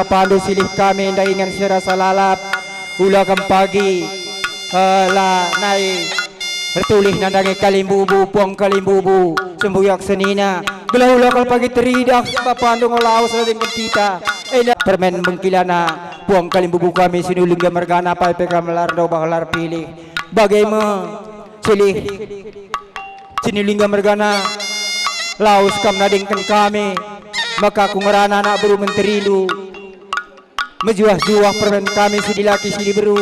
bapandu silih kami daingan sira salalap ula kam pagi la nai bertulih nandangi kalimbubu puang kalimbubu sembuyak senina gelah ula kal pagi teridak bapandu ngolaos lading kita permen mengkilana puang kalimbubu kami sinuling gamargana pai pekamelar do baklar pilih bagaimana silih sinuling gamargana laos kam nadingkan kami maka kungarana anak beru menteri lu mejuah-juah permen kami sidilaki sidi beru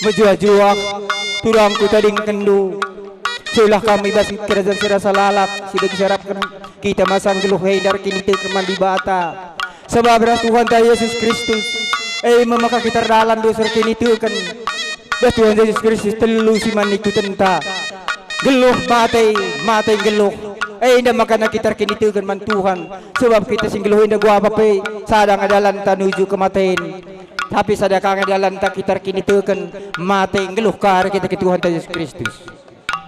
mejuah-juah turangku tading kendu sulah kami basi kerajaan sirasa lalak sidak disyarapkan kita masang geluh haidar kini tekeman di bata sebab beras Tuhan ta Yesus Kristus memaka kita dalam dosa kini tekan beras Tuhan Yesus Kristus telu siman itu tenta geluh mati geluh indah makana kita kini tegan man Tuhan sebab kita singgeluh indah gua apa sadang adalan tanuju kematian tapi sadakang adalan tak kita kini tegan mati geluh kar kita ke Tuhan Yesus Kristus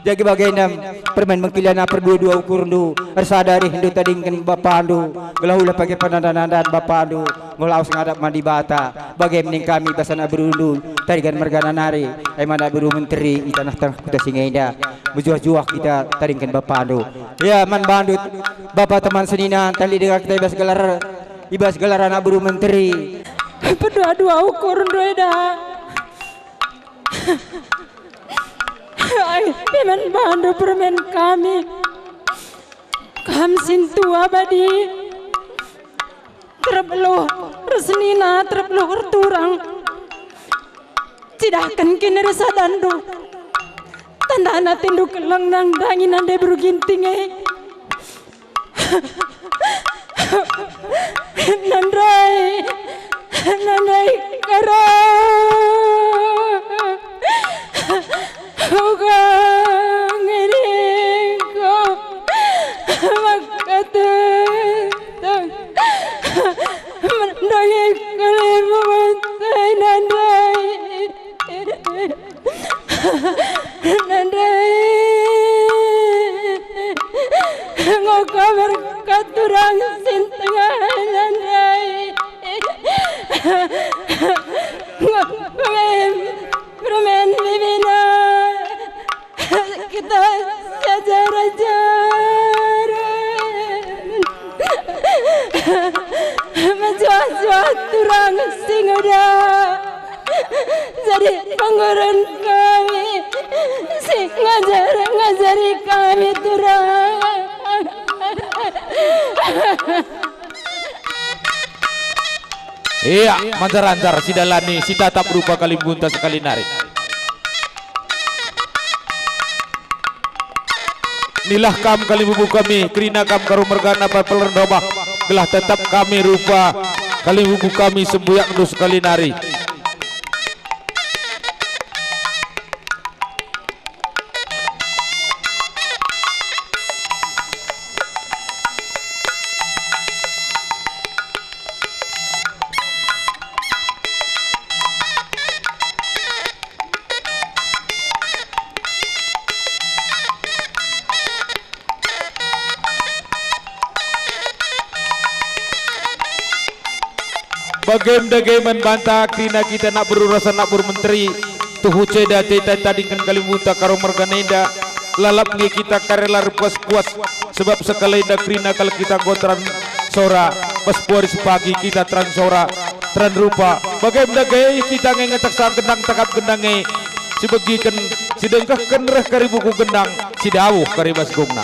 jadi bagaimana permen mengkilana perdua-dua ukur du ersadari hindu tadingkan bapandu gelahula pagi pandandan bapandu ngolaus ngadap mandi bata bagaimana kami basana berundu tarigan mergana nari mana beru menteri itanah tanah kita singaida berjuah-juah kita taringkan bapandu ya man bandut bapak teman senina tali dengan kita ibas gelar anak beru menteri berdua-dua ukur dah permen bandu permen kami kamsin tua badi terbeluh resnina terbeluh turang tidakkan kini resa dandu tanda anak tindu kelang nang dangin ande beruginting nandai karo Hugang ini kau makat mendai kalimu mantai nandai ngoko berkat turang sintengah nandai permen bibina kita jajar-jajar menjual-jual turang singoda jadi pengurun kami si ngajari kami turang iya mancar-ancar si dalani si tatap rupa kalimbunta sekali nari nilah kam kalimbubu kami kerina kam karumergana papeler dobah gelah tetap kami rupa kalimbubu kami sembuyak dus sekali nari bagaimana bantah krina kita nak berurusan nak bermenteri tuhu ceda teta tadingkan kalimuta karo merganenda lalap nge kita karelar puas-puas sebab sekali dah krina kalau kita gotran sora pas puaris pagi kita tran sora tran rupa bagaimana gaya kita ngetak sang gendang takap gendang si begikan si dengkah kenreh karibuku gendang si dawuh karibas gungna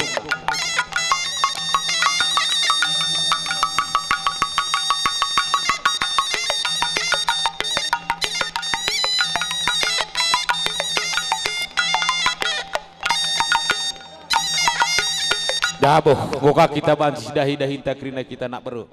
Daboh, muka kita bansi dahi-dahi takrina kita nak beru.